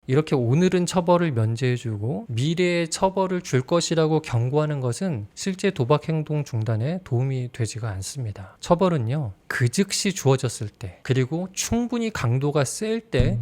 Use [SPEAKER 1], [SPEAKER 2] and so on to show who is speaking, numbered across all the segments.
[SPEAKER 1] 이렇게 오늘은 처벌을 면제해주고 미래에 처벌을 줄 것이라고 경고하는 것은 실제 도박 행동 중단에 도움이 되지가 않습니다. 처벌은요, 그 즉시 주어졌을 때, 그리고 충분히 강도가 셀 때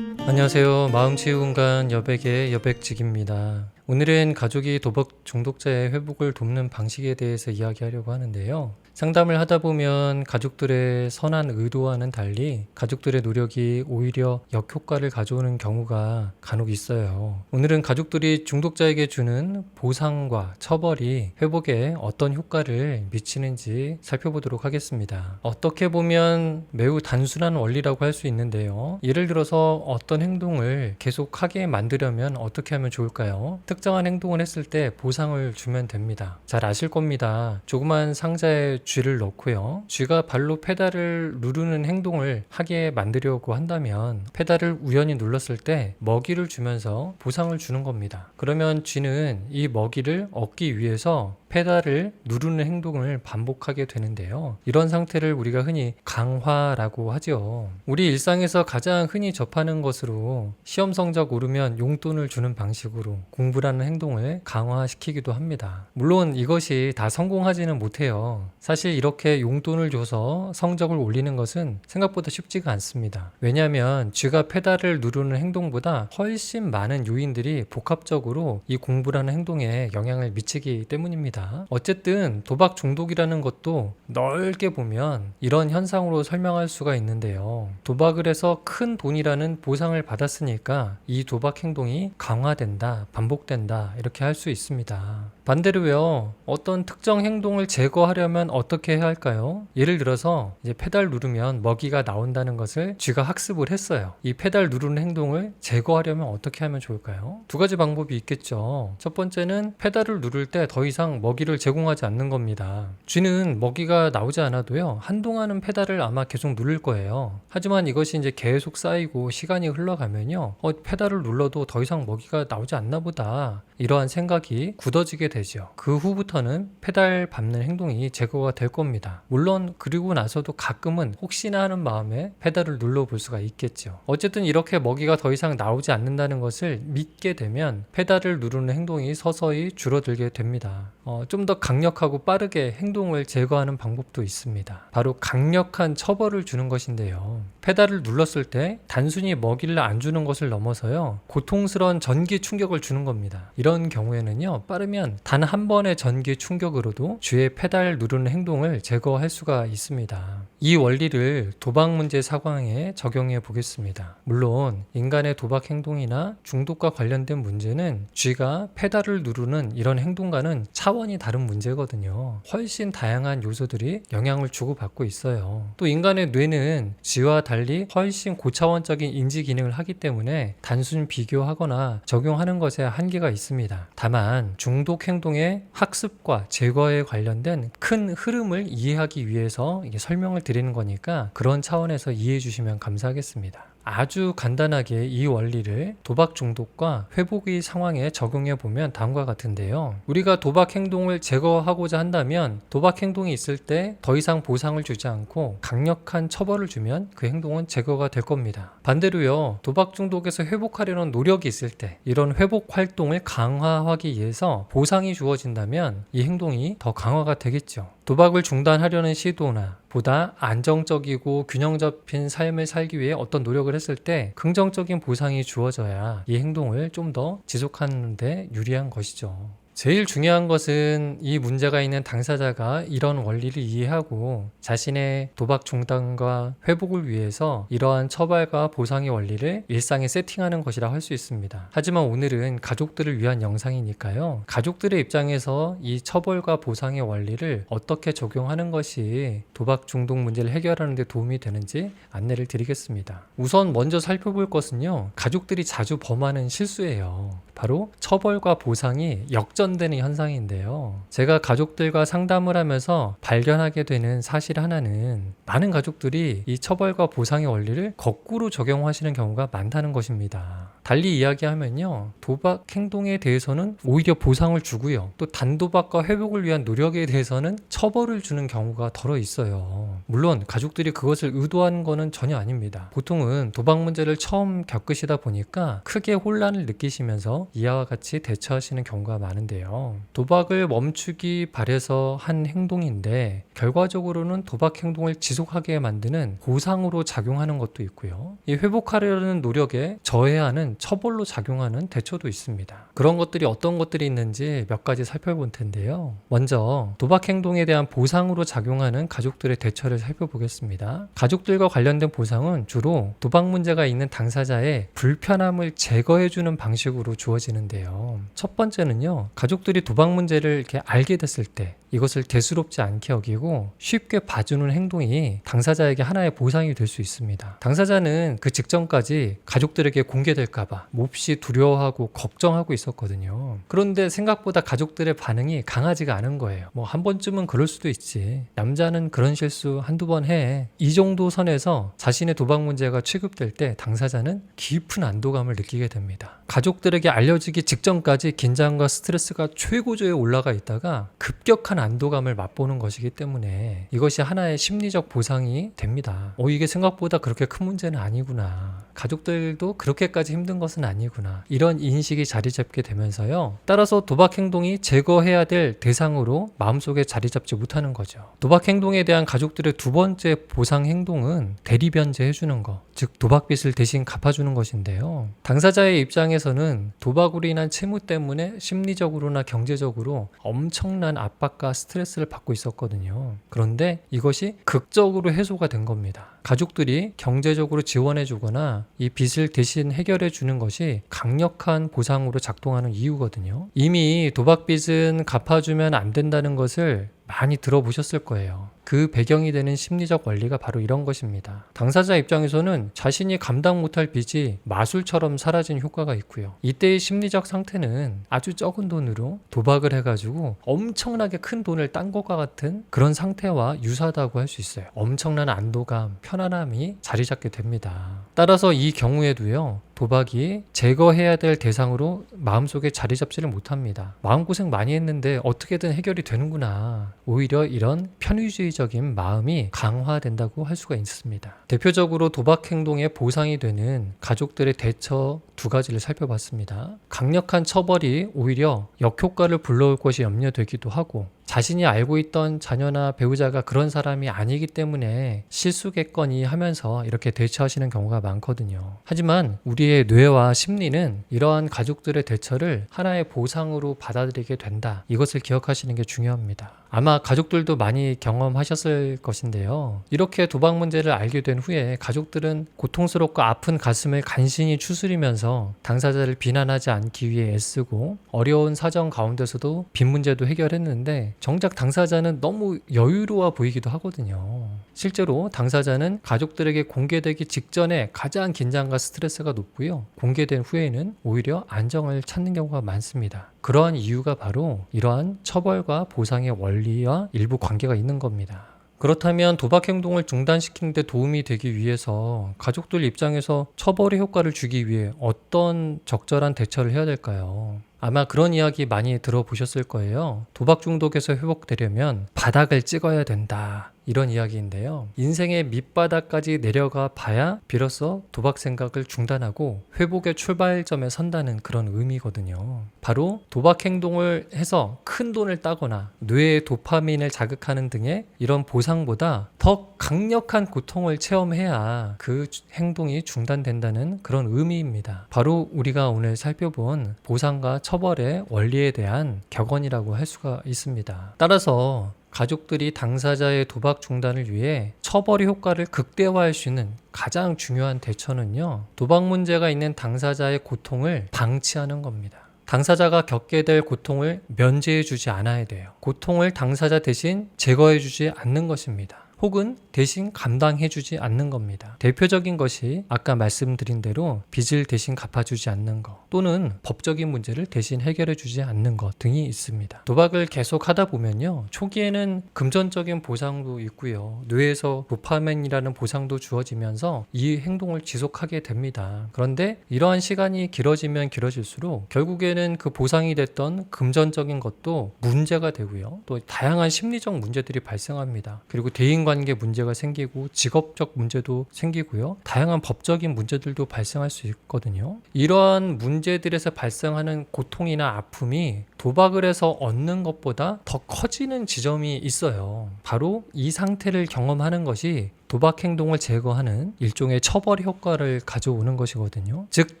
[SPEAKER 1] 안녕하세요. 마음치유공간 여백의 여백직입니다. 오늘은 가족이 도박 중독자의 회복을 돕는 방식에 대해서 이야기하려고 하는데요. 상담을 하다 보면 가족들의 선한 의도와는 달리 가족들의 노력이 오히려 역효과를 가져오는 경우가 간혹 있어요. 오늘은 가족들이 중독자에게 주는 보상과 처벌이 회복에 어떤 효과를 미치는지 살펴보도록 하겠습니다. 어떻게 보면 매우 단순한 원리라고 할 수 있는데요. 예를 들어서 어떤 행동을 계속하게 만들려면 어떻게 하면 좋을까요? 특정한 행동을 했을 때 보상을 주면 됩니다. 잘 아실 겁니다. 조그만 상자에 쥐를 넣고요. 쥐가 발로 페달을 누르는 행동을 하게 만들려고 한다면 페달을 우연히 눌렀을 때 먹이를 주면서 보상을 주는 겁니다. 그러면 쥐는 이 먹이를 얻기 위해서 페달을 누르는 행동을 반복하게 되는데요. 이런 상태를 우리가 흔히 강화라고 하죠. 우리 일상에서 가장 흔히 접하는 것으로 시험 성적 오르면 용돈을 주는 방식으로 공부라는 행동을 강화시키기도 합니다. 물론 이것이 다 성공하지는 못해요. 사실 이렇게 용돈을 줘서 성적을 올리는 것은 생각보다 쉽지가 않습니다. 왜냐하면 쥐가 페달을 누르는 행동보다 훨씬 많은 요인들이 복합적으로 이 공부라는 행동에 영향을 미치기 때문입니다. 어쨌든 도박 중독이라는 것도 넓게 보면 이런 현상으로 설명할 수가 있는데요. 도박을 해서 큰 돈이라는 보상을 받았으니까 이 도박 행동이 강화된다, 반복된다 이렇게 할 수 있습니다. 반대로요, 어떤 특정 행동을 제거하려면 어떻게 해야 할까요? 예를 들어서 이제 페달 누르면 먹이가 나온다는 것을 쥐가 학습을 했어요. 이 페달 누르는 행동을 제거하려면 어떻게 하면 좋을까요? 두 가지 방법이 있겠죠. 첫 번째는 페달을 누를 때 더 이상 먹이를 제공하지 않는 겁니다. 쥐는 먹이가 나오지 않아도요, 한동안은 페달을 아마 계속 누를 거예요. 하지만 이것이 이제 계속 쌓이고 시간이 흘러가면요, 페달을 눌러도 더 이상 먹이가 나오지 않나 보다, 이러한 생각이 굳어지게 되죠. 그 후부터는 페달 밟는 행동이 제거가 될 겁니다. 물론 그리고 나서도 가끔은 혹시나 하는 마음에 페달을 눌러볼 수가 있겠죠. 어쨌든 이렇게 먹이가 더 이상 나오지 않는다는 것을 믿게 되면 페달을 누르는 행동이 서서히 줄어들게 됩니다. 좀 더 강력하고 빠르게 행동을 제거하는 방법도 있습니다. 바로 강력한 처벌을 주는 것인데요. 페달을 눌렀을 때 단순히 먹이를 안 주는 것을 넘어서요, 고통스러운 전기 충격을 주는 겁니다. 이런 경우에는요, 빠르면 단 한 번의 전기 충격으로도 쥐의 페달 누르는 행동을 제거할 수가 있습니다. 이 원리를 도박 문제 상황에 적용해 보겠습니다. 물론 인간의 도박 행동이나 중독과 관련된 문제는 쥐가 페달을 누르는 이런 행동과는 차원이 다른 문제거든요. 훨씬 다양한 요소들이 영향을 주고받고 있어요. 또 인간의 뇌는 쥐와 달리 훨씬 고차원적인 인지 기능을 하기 때문에 단순 비교하거나 적용하는 것에 한계가 있습니다. 다만 중독 행동의 학습과 제거에 관련된 큰 흐름을 이해하기 위해서 이게 설명을 드리는 거니까 그런 차원에서 이해해 주시면 감사하겠습니다. 아주 간단하게 이 원리를 도박 중독과 회복의 상황에 적용해 보면 다음과 같은데요. 우리가 도박 행동을 제거하고자 한다면 도박 행동이 있을 때 더 이상 보상을 주지 않고 강력한 처벌을 주면 그 행동은 제거가 될 겁니다. 반대로요, 도박 중독에서 회복하려는 노력이 있을 때 이런 회복 활동을 강화하기 위해서 보상이 주어진다면 이 행동이 더 강화가 되겠죠. 도박을 중단하려는 시도나 보다 안정적이고 균형 잡힌 삶을 살기 위해 어떤 노력을 했을 때 긍정적인 보상이 주어져야 이 행동을 좀 더 지속하는 데 유리한 것이죠. 제일 중요한 것은 이 문제가 있는 당사자가 이런 원리를 이해하고 자신의 도박 중단과 회복을 위해서 이러한 처벌과 보상의 원리를 일상에 세팅하는 것이라 할 수 있습니다. 하지만 오늘은 가족들을 위한 영상이니까요, 가족들의 입장에서 이 처벌과 보상의 원리를 어떻게 적용하는 것이 도박 중독 문제를 해결하는 데 도움이 되는지 안내를 드리겠습니다. 우선 먼저 살펴볼 것은요, 가족들이 자주 범하는 실수예요. 바로 처벌과 보상이 역전되는 현상인데요. 제가 가족들과 상담을 하면서 발견하게 되는 사실 하나는 많은 가족들이 이 처벌과 보상의 원리를 거꾸로 적용하시는 경우가 많다는 것입니다. 달리 이야기하면요, 도박 행동에 대해서는 오히려 보상을 주고요, 또 단도박과 회복을 위한 노력에 대해서는 처벌을 주는 경우가 덜어 있어요. 물론 가족들이 그것을 의도한 거는 전혀 아닙니다. 보통은 도박 문제를 처음 겪으시다 보니까 크게 혼란을 느끼시면서 이와 같이 대처하시는 경우가 많은데요, 도박을 멈추기 바래서 한 행동인데 결과적으로는 도박 행동을 지속하게 만드는 보상으로 작용하는 것도 있고요, 이 회복하려는 노력에 저해하는 처벌로 작용하는 대처도 있습니다. 그런 것들이 어떤 것들이 있는지 몇 가지 살펴볼 텐데요, 먼저 도박 행동에 대한 보상으로 작용하는 가족들의 대처를 살펴보겠습니다. 가족들과 관련된 보상은 주로 도박 문제가 있는 당사자의 불편함을 제거해주는 방식으로 주어지는데요, 첫 번째는요, 가족들이 도박 문제를 이렇게 알게 됐을 때 이것을 대수롭지 않게 여기고 쉽게 봐주는 행동이 당사자에게 하나의 보상이 될 수 있습니다. 당사자는 그 직전까지 가족들에게 공개될까봐 몹시 두려워하고 걱정하고 있었거든요. 그런데 생각보다 가족들의 반응이 강하지가 않은 거예요. 뭐 한 번쯤은 그럴 수도 있지, 남자는 그런 실수 한두 번 해, 이 정도 선에서 자신의 도박 문제가 취급될 때 당사자는 깊은 안도감을 느끼게 됩니다. 가족들에게 알려지기 직전까지 긴장과 스트레스가 최고조에 올라가 있다가 급격한 안도감을 맛보는 것이기 때문에 이것이 하나의 심리적 보상이 됩니다. 이게 생각보다 그렇게 큰 문제는 아니구나, 가족들도 그렇게까지 힘든 것은 아니구나, 이런 인식이 자리 잡게 되면서요, 따라서 도박 행동이 제거해야 될 대상으로 마음속에 자리 잡지 못하는 거죠. 도박 행동에 대한 가족들의 두 번째 보상 행동은 대리변제 해주는 것, 즉 도박빚을 대신 갚아주는 것인데요, 당사자의 입장에서는 도박으로 인한 채무 때문에 심리적으로나 경제적으로 엄청난 압박과 스트레스를 받고 있었거든요. 그런데 이것이 극적으로 해소가 된 겁니다. 가족들이 경제적으로 지원해 주거나 이 빚을 대신 해결해 주는 것이 강력한 보상으로 작동하는 이유거든요. 이미 도박빚은 갚아주면 안 된다는 것을 많이 들어보셨을 거예요. 그 배경이 되는 심리적 원리가 바로 이런 것입니다. 당사자 입장에서는 자신이 감당 못할 빚이 마술처럼 사라진 효과가 있고요, 이때의 심리적 상태는 아주 적은 돈으로 도박을 해가지고 엄청나게 큰 돈을 딴 것과 같은 그런 상태와 유사하다고 할 수 있어요. 엄청난 안도감, 편안함이 자리 잡게 됩니다. 따라서 이 경우에도요, 도박이 제거해야 될 대상으로 마음속에 자리 잡지를 못합니다. 마음고생 많이 했는데 어떻게든 해결이 되는구나, 오히려 이런 편의주의적인 마음이 강화된다고 할 수가 있습니다. 대표적으로 도박 행동에 보상이 되는 가족들의 대처 두 가지를 살펴봤습니다. 강력한 처벌이 오히려 역효과를 불러올 것이 염려되기도 하고, 자신이 알고 있던 자녀나 배우자가 그런 사람이 아니기 때문에 실수겠거니 하면서 이렇게 대처하시는 경우가 많거든요. 하지만 우리의 뇌와 심리는 이러한 가족들의 대처를 하나의 보상으로 받아들이게 된다, 이것을 기억하시는 게 중요합니다. 아마 가족들도 많이 경험하셨을 것인데요, 이렇게 도박 문제를 알게 된 후에 가족들은 고통스럽고 아픈 가슴을 간신히 추스리면서 당사자를 비난하지 않기 위해 애쓰고 어려운 사정 가운데서도 빚 문제도 해결했는데 정작 당사자는 너무 여유로워 보이기도 하거든요. 실제로 당사자는 가족들에게 공개되기 직전에 가장 긴장과 스트레스가 높고요, 공개된 후에는 오히려 안정을 찾는 경우가 많습니다. 그러한 이유가 바로 이러한 처벌과 보상의 원리와 일부 관계가 있는 겁니다. 그렇다면 도박 행동을 중단시키는 데 도움이 되기 위해서 가족들 입장에서 처벌의 효과를 주기 위해 어떤 적절한 대처를 해야 될까요? 아마 그런 이야기 많이 들어보셨을 거예요. 도박 중독에서 회복되려면 바닥을 찍어야 된다, 이런 이야기인데요, 인생의 밑바닥까지 내려가 봐야 비로소 도박 생각을 중단하고 회복의 출발점에 선다는 그런 의미거든요. 바로 도박 행동을 해서 큰 돈을 따거나 뇌의 도파민을 자극하는 등의 이런 보상보다 더 강력한 고통을 체험해야 그 행동이 중단된다는 그런 의미입니다. 바로 우리가 오늘 살펴본 보상과 처벌의 원리에 대한 격언이라고 할 수가 있습니다. 따라서 가족들이 당사자의 도박 중단을 위해 처벌의 효과를 극대화할 수 있는 가장 중요한 대처는요, 도박 문제가 있는 당사자의 고통을 방치하는 겁니다. 당사자가 겪게 될 고통을 면제해주지 않아야 돼요. 고통을 당사자 대신 제거해주지 않는 것입니다. 혹은 대신 감당해주지 않는 겁니다. 대표적인 것이 아까 말씀드린 대로 빚을 대신 갚아주지 않는 것, 또는 법적인 문제를 대신 해결해주지 않는 것 등이 있습니다. 도박을 계속 하다 보면요, 초기에는 금전적인 보상도 있고요, 뇌에서 도파민이라는 보상도 주어지면서 이 행동을 지속하게 됩니다. 그런데 이러한 시간이 길어지면 길어질수록 결국에는 그 보상이 됐던 금전적인 것도 문제가 되고요, 또 다양한 심리적 문제들이 발생합니다. 그리고 대인관계 문제가 생기고 직업적 문제도 생기고요, 다양한 법적인 문제들도 발생할 수 있거든요. 이러한 문제들에서 발생하는 고통이나 아픔이 도박을 해서 얻는 것보다 더 커지는 지점이 있어요. 바로 이 상태를 경험하는 것이 도박 행동을 제거하는 일종의 처벌의 효과를 가져오는 것이거든요. 즉,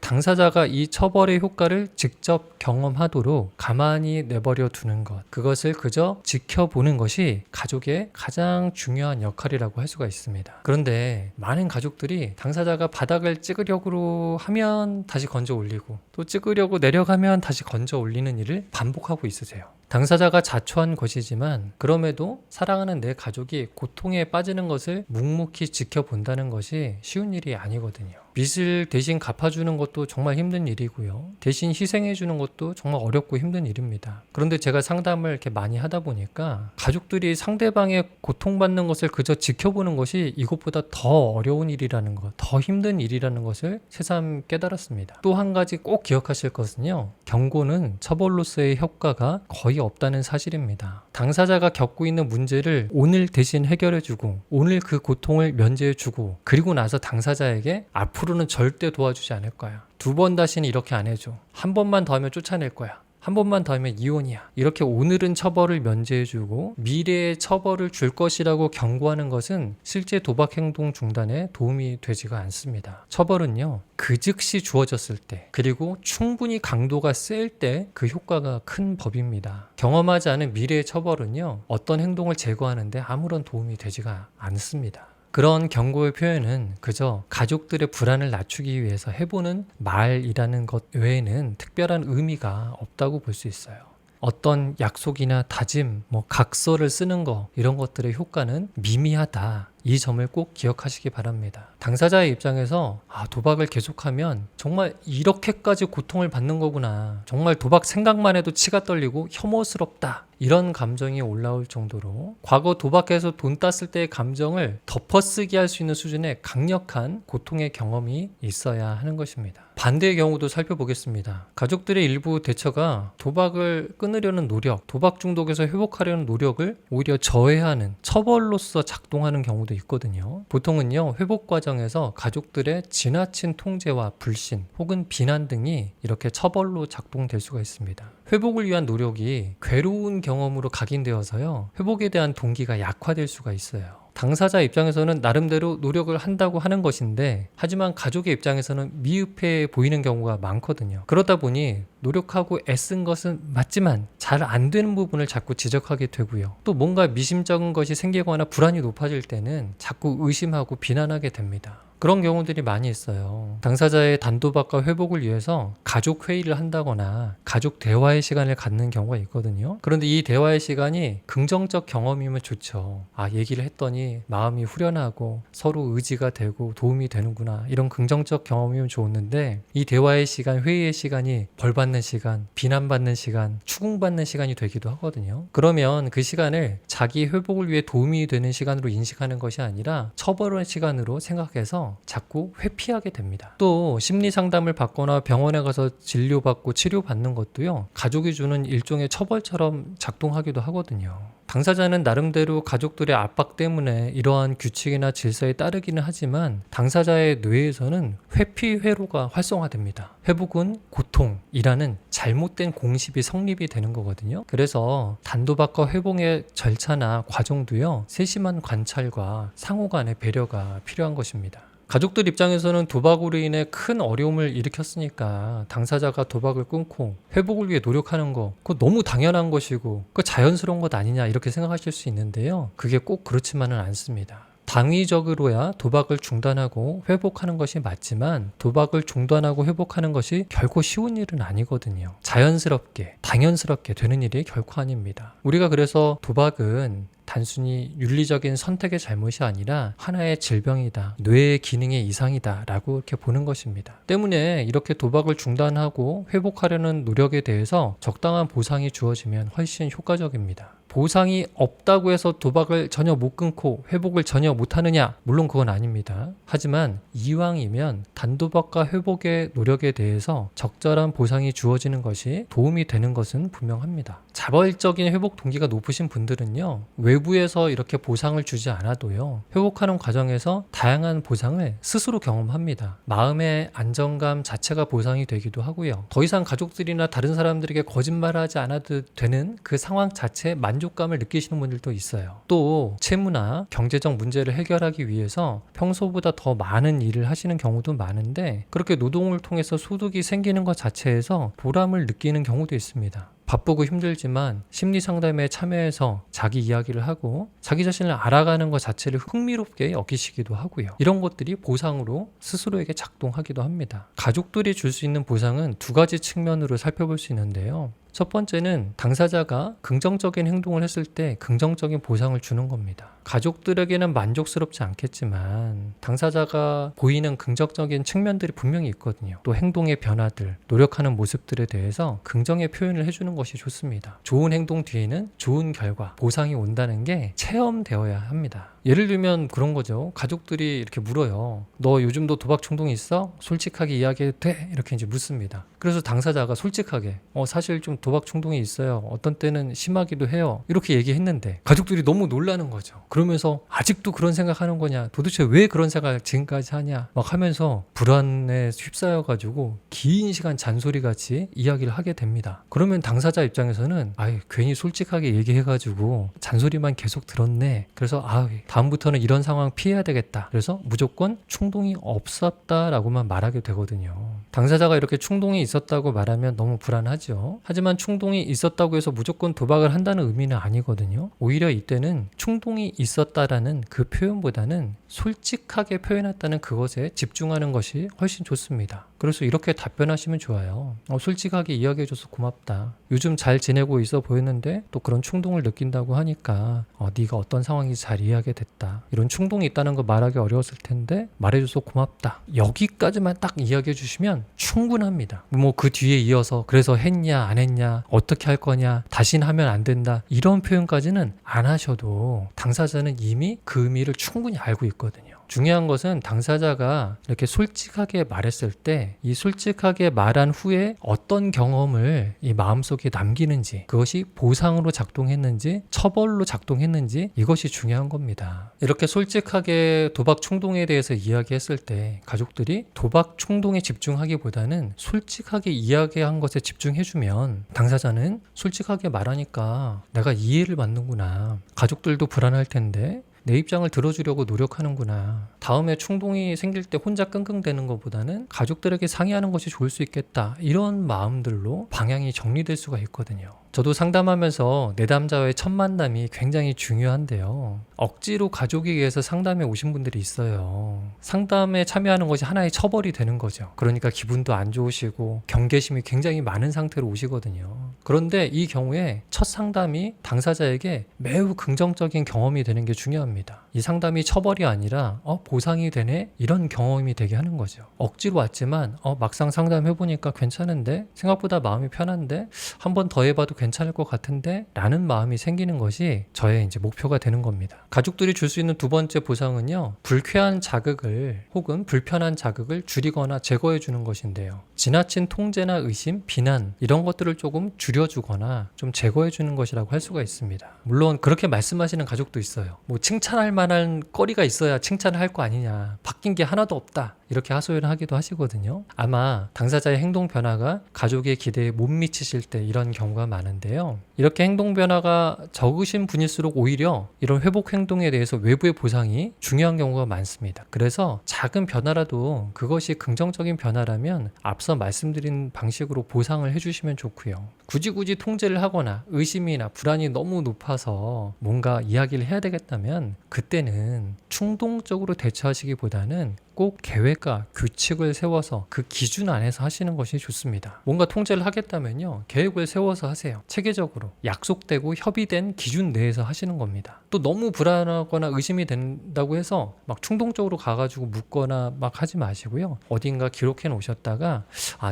[SPEAKER 1] 당사자가 이 처벌의 효과를 직접 경험하도록 가만히 내버려 두는 것, 그것을 그저 지켜보는 것이 가족의 가장 중요한 역할이라고 할 수가 있습니다. 그런데 많은 가족들이 당사자가 바닥을 찍으려고 하면 다시 건져 올리고, 또 찍으려고 내려가면 다시 건져 올리는 일을 반복하고 있으세요. 당사자가 자초한 것이지만 그럼에도 사랑하는 내 가족이 고통에 빠지는 것을 묵묵히 지켜본다는 것이 쉬운 일이 아니거든요. 빚을 대신 갚아주는 것도 정말 힘든 일이고요, 대신 희생해주는 것도 정말 어렵고 힘든 일입니다. 그런데 제가 상담을 이렇게 많이 하다 보니까 가족들이 상대방의 고통받는 것을 그저 지켜보는 것이 이것보다 더 어려운 일이라는 것, 더 힘든 일이라는 것을 새삼 깨달았습니다. 또 한 가지 꼭 기억하실 것은요, 경고는 처벌로서의 효과가 거의 없다는 사실입니다. 당사자가 겪고 있는 문제를 오늘 대신 해결해주고, 오늘 그 고통을 면제해주고, 그리고 나서 당사자에게 앞으로는 절대 도와주지 않을 거야, 2번 다시는 이렇게 안 해줘, 1번만 더 하면 쫓아낼 거야, 1번만 더 하면 이혼이야, 이렇게 오늘은 처벌을 면제해주고 미래에 처벌을 줄 것이라고 경고하는 것은 실제 도박 행동 중단에 도움이 되지가 않습니다. 처벌은요, 그 즉시 주어졌을 때, 그리고 충분히 강도가 셀 때 그 효과가 큰 법입니다. 경험하지 않은 미래의 처벌은요, 어떤 행동을 제거하는데 아무런 도움이 되지가 않습니다. 그런 경고의 표현은 그저 가족들의 불안을 낮추기 위해서 해보는 말이라는 것 외에는 특별한 의미가 없다고 볼 수 있어요. 어떤 약속이나 다짐, 각서를 쓰는 거, 이런 것들의 효과는 미미하다, 이 점을 꼭 기억하시기 바랍니다. 당사자의 입장에서 도박을 계속하면 정말 이렇게까지 고통을 받는 거구나, 정말 도박 생각만 해도 치가 떨리고 혐오스럽다, 이런 감정이 올라올 정도로 과거 도박해서 돈 땄을 때의 감정을 덮어쓰기 할 수 있는 수준의 강력한 고통의 경험이 있어야 하는 것입니다. 반대의 경우도 살펴보겠습니다. 가족들의 일부 대처가 도박을 끊으려는 노력, 도박 중독에서 회복하려는 노력을 오히려 저해하는 처벌로서 작동하는 경우도 있거든요. 보통은요, 회복 과정에서 가족들의 지나친 통제와 불신 혹은 비난 등이 이렇게 처벌로 작동될 수가 있습니다. 회복을 위한 노력이 괴로운 경험으로 각인되어서요, 회복에 대한 동기가 약화될 수가 있어요. 당사자 입장에서는 나름대로 노력을 한다고 하는 것인데, 하지만 가족의 입장에서는 미흡해 보이는 경우가 많거든요. 그러다 보니 노력하고 애쓴 것은 맞지만 잘 안 되는 부분을 자꾸 지적하게 되고요, 또 뭔가 미심쩍은 것이 생기거나 불안이 높아질 때는 자꾸 의심하고 비난하게 됩니다. 그런 경우들이 많이 있어요. 당사자의 단도박과 회복을 위해서 가족 회의를 한다거나 가족 대화의 시간을 갖는 경우가 있거든요. 그런데 이 대화의 시간이 긍정적 경험이면 좋죠. 얘기를 했더니 마음이 후련하고 서로 의지가 되고 도움이 되는구나, 이런 긍정적 경험이면 좋았는데, 이 대화의 시간, 회의의 시간이 벌받는 시간, 비난받는 시간, 추궁받는 시간이 되기도 하거든요. 그러면 그 시간을 자기 회복을 위해 도움이 되는 시간으로 인식하는 것이 아니라 처벌의 시간으로 생각해서 자꾸 회피하게 됩니다. 또 심리 상담을 받거나 병원에 가서 진료받고 치료받는 것도요, 가족이 주는 일종의 처벌처럼 작동하기도 하거든요. 당사자는 나름대로 가족들의 압박 때문에 이러한 규칙이나 질서에 따르기는 하지만 당사자의 뇌에서는 회피 회로가 활성화됩니다. 회복은 고통이라는 잘못된 공식이 성립이 되는 거거든요. 그래서 단도박과 회복의 절차나 과정도요, 세심한 관찰과 상호 간의 배려가 필요한 것입니다. 가족들 입장에서는 도박으로 인해 큰 어려움을 일으켰으니까 당사자가 도박을 끊고 회복을 위해 노력하는 거, 그거 너무 당연한 것이고 그거 자연스러운 것 아니냐, 이렇게 생각하실 수 있는데요, 그게 꼭 그렇지만은 않습니다. 당위적으로야 도박을 중단하고 회복하는 것이 맞지만 도박을 중단하고 회복하는 것이 결코 쉬운 일은 아니거든요. 자연스럽게, 당연스럽게 되는 일이 결코 아닙니다. 우리가 그래서 도박은 단순히 윤리적인 선택의 잘못이 아니라 하나의 질병이다, 뇌의 기능의 이상이다 라고 이렇게 보는 것입니다. 때문에 이렇게 도박을 중단하고 회복하려는 노력에 대해서 적당한 보상이 주어지면 훨씬 효과적입니다. 보상이 없다고 해서 도박을 전혀 못 끊고 회복을 전혀 못하느냐? 물론 그건 아닙니다. 하지만 이왕이면 단도박과 회복의 노력에 대해서 적절한 보상이 주어지는 것이 도움이 되는 것은 분명합니다. 자발적인 회복 동기가 높으신 분들은요, 외부에서 이렇게 보상을 주지 않아도요, 회복하는 과정에서 다양한 보상을 스스로 경험합니다. 마음의 안정감 자체가 보상이 되기도 하고요. 더 이상 가족들이나 다른 사람들에게 거짓말하지 않아도 되는 그 상황 자체에 만족감을 느끼시는 분들도 있어요. 또 채무나 경제적 문제를 해결하기 위해서 평소보다 더 많은 일을 하시는 경우도 많은데, 그렇게 노동을 통해서 소득이 생기는 것 자체에서 보람을 느끼는 경우도 있습니다. 바쁘고 힘들지만 심리 상담에 참여해서 자기 이야기를 하고 자기 자신을 알아가는 것 자체를 흥미롭게 여기시기도 하고요. 이런 것들이 보상으로 스스로에게 작동하기도 합니다. 가족들이 줄 수 있는 보상은 두 가지 측면으로 살펴볼 수 있는데요. 첫 번째는 당사자가 긍정적인 행동을 했을 때 긍정적인 보상을 주는 겁니다. 가족들에게는 만족스럽지 않겠지만 당사자가 보이는 긍정적인 측면들이 분명히 있거든요. 또 행동의 변화들, 노력하는 모습들에 대해서 긍정의 표현을 해주는 것이 좋습니다. 좋은 행동 뒤에는 좋은 결과, 보상이 온다는 게 체험되어야 합니다. 예를 들면 그런 거죠. 가족들이 이렇게 물어요. 너 요즘도 도박 충동이 있어? 솔직하게 이야기해도 돼? 이렇게 이제 묻습니다. 그래서 당사자가 솔직하게 사실 좀 도박 충동이 있어요. 어떤 때는 심하기도 해요. 이렇게 얘기했는데 가족들이 너무 놀라는 거죠. 그러면서 아직도 그런 생각하는 거냐? 도대체 왜 그런 생각을 지금까지 하냐? 막 하면서 불안에 휩싸여가지고 긴 시간 잔소리같이 이야기를 하게 됩니다. 그러면 당사자 입장에서는 괜히 솔직하게 얘기해가지고 잔소리만 계속 들었네. 그래서 다음부터는 이런 상황 피해야 되겠다. 그래서 무조건 충동이 없었다라고만 말하게 되거든요. 당사자가 이렇게 충동이 있었다고 말하면 너무 불안하죠. 하지만 충동이 있었다고 해서 무조건 도박을 한다는 의미는 아니거든요. 오히려 이때는 충동이 있었다라는 그 표현보다는 솔직하게 표현했다는 그것에 집중하는 것이 훨씬 좋습니다. 그래서 이렇게 답변하시면 좋아요. 솔직하게 이야기해줘서 고맙다. 요즘 잘 지내고 있어 보였는데 또 그런 충동을 느낀다고 하니까 네가 어떤 상황인지 잘 이해하게 됐다. 이런 충동이 있다는 거 말하기 어려웠을 텐데 말해줘서 고맙다. 여기까지만 딱 이야기해 주시면 충분합니다. 그 뒤에 이어서 그래서 했냐 안 했냐 어떻게 할 거냐 다시는 하면 안 된다 이런 표현까지는 안 하셔도 당사자는 이미 그 의미를 충분히 알고 있거든요. 중요한 것은 당사자가 이렇게 솔직하게 말했을 때 이 솔직하게 말한 후에 어떤 경험을 이 마음속에 남기는지, 그것이 보상으로 작동했는지 처벌로 작동했는지, 이것이 중요한 겁니다. 이렇게 솔직하게 도박 충동에 대해서 이야기했을 때 가족들이 도박 충동에 집중하기보다는 솔직하게 이야기한 것에 집중해주면 당사자는 솔직하게 말하니까 내가 이해를 받는구나, 가족들도 불안할 텐데 내 입장을 들어주려고 노력하는구나, 다음에 충동이 생길 때 혼자 끙끙대는 것보다는 가족들에게 상의하는 것이 좋을 수 있겠다, 이런 마음들로 방향이 정리될 수가 있거든요. 저도 상담하면서 내담자와의 첫 만남이 굉장히 중요한데요. 억지로 가족에 의해서 상담에 오신 분들이 있어요. 상담에 참여하는 것이 하나의 처벌이 되는 거죠. 그러니까 기분도 안 좋으시고 경계심이 굉장히 많은 상태로 오시거든요. 그런데 이 경우에 첫 상담이 당사자에게 매우 긍정적인 경험이 되는 게 중요합니다. 이 상담이 처벌이 아니라 보상이 되네? 이런 경험이 되게 하는 거죠. 억지로 왔지만 막상 상담해보니까 괜찮은데? 생각보다 마음이 편한데? 한 번 더 해봐도 괜찮을 것 같은데? 라는 마음이 생기는 것이 저의 이제 목표가 되는 겁니다. 가족들이 줄 수 있는 두 번째 보상은요, 불쾌한 자극을 혹은 불편한 자극을 줄이거나 제거해 주는 것인데요. 지나친 통제나 의심, 비난 이런 것들을 조금 줄여주거나 좀 제거해 주는 것이라고 할 수가 있습니다. 물론 그렇게 말씀하시는 가족도 있어요. 칭찬할 만한 거리가 있어야 칭찬을 할 거 아니냐, 바뀐 게 하나도 없다, 이렇게 하소연을 하기도 하시거든요. 아마 당사자의 행동 변화가 가족의 기대에 못 미치실 때 이런 경우가 많은데요. 이렇게 행동 변화가 적으신 분일수록 오히려 이런 회복 행동에 대해서 외부의 보상이 중요한 경우가 많습니다. 그래서 작은 변화라도 그것이 긍정적인 변화라면 앞서 말씀드린 방식으로 보상을 해주시면 좋고요. 굳이 통제를 하거나 의심이나 불안이 너무 높아서 뭔가 이야기를 해야 되겠다면 그때는 충동적으로 대처하시기보다는 꼭 계획과 규칙을 세워서 그 기준 안에서 하시는 것이 좋습니다. 뭔가 통제를 하겠다면요, 계획을 세워서 하세요. 체계적으로 약속되고 협의된 기준 내에서 하시는 겁니다. 또 너무 불안하거나 의심이 된다고 해서 막 충동적으로 가가지고 묻거나 막 하지 마시고요. 어딘가 기록해 놓으셨다가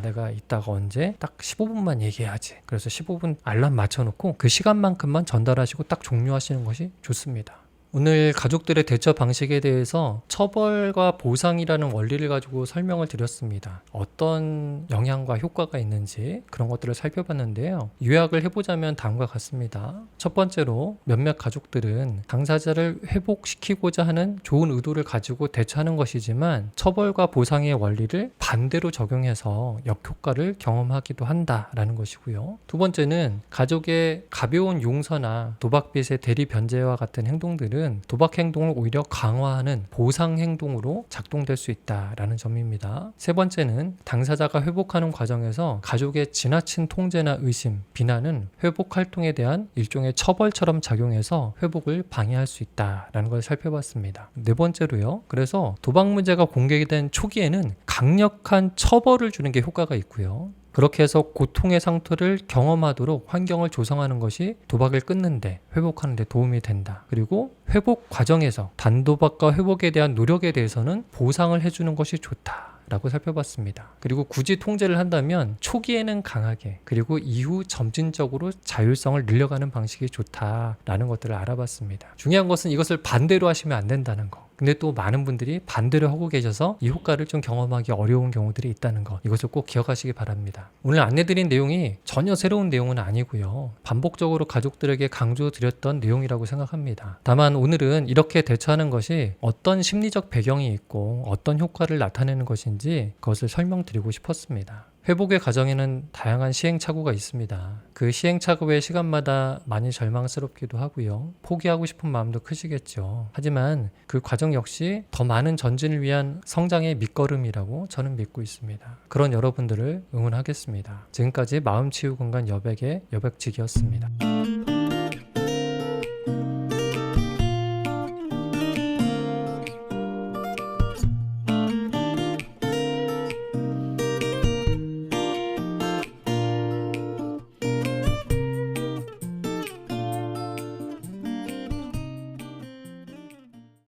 [SPEAKER 1] 내가 이따가 언제 딱 15분만 얘기해야지. 그래서 15분 알람 맞춰놓고 그 시간만큼만 전달하시고 딱 종료하시는 것이 좋습니다. 오늘 가족들의 대처 방식에 대해서 처벌과 보상이라는 원리를 가지고 설명을 드렸습니다. 어떤 영향과 효과가 있는지 그런 것들을 살펴봤는데요. 요약을 해보자면 다음과 같습니다. 첫 번째로 몇몇 가족들은 당사자를 회복시키고자 하는 좋은 의도를 가지고 대처하는 것이지만 처벌과 보상의 원리를 반대로 적용해서 역효과를 경험하기도 한다라는 것이고요. 두 번째는 가족의 가벼운 용서나 도박빚의 대리 변제와 같은 행동들은 도박 행동을 오히려 강화하는 보상 행동으로 작동될 수 있다라는 점입니다. 세 번째는 당사자가 회복하는 과정에서 가족의 지나친 통제나 의심, 비난은 회복 활동에 대한 일종의 처벌처럼 작용해서 회복을 방해할 수 있다라는 걸 살펴봤습니다. 네 번째로요. 그래서 도박 문제가 공개된 초기에는 강력한 처벌을 주는 게 효과가 있고요. 그렇게 해서 고통의 상태를 경험하도록 환경을 조성하는 것이 도박을 끊는데, 회복하는 데 도움이 된다. 그리고 회복 과정에서 단도박과 회복에 대한 노력에 대해서는 보상을 해주는 것이 좋다 라고 살펴봤습니다. 그리고 굳이 통제를 한다면 초기에는 강하게, 그리고 이후 점진적으로 자율성을 늘려가는 방식이 좋다라는 것들을 알아봤습니다. 중요한 것은 이것을 반대로 하시면 안 된다는 거. 근데 또 많은 분들이 반대로 하고 계셔서 이 효과를 좀 경험하기 어려운 경우들이 있다는 것, 이것을 꼭 기억하시기 바랍니다. 오늘 안내드린 내용이 전혀 새로운 내용은 아니고요. 반복적으로 가족들에게 강조드렸던 내용이라고 생각합니다. 다만 오늘은 이렇게 대처하는 것이 어떤 심리적 배경이 있고 어떤 효과를 나타내는 것인지 그것을 설명드리고 싶었습니다. 회복의 과정에는 다양한 시행착오가 있습니다. 그 시행착오의 시간마다 많이 절망스럽기도 하고요. 포기하고 싶은 마음도 크시겠죠. 하지만 그 과정 역시 더 많은 전진을 위한 성장의 밑거름이라고 저는 믿고 있습니다. 그런 여러분들을 응원하겠습니다. 지금까지 마음치유공간 여백의 여백직이었습니다.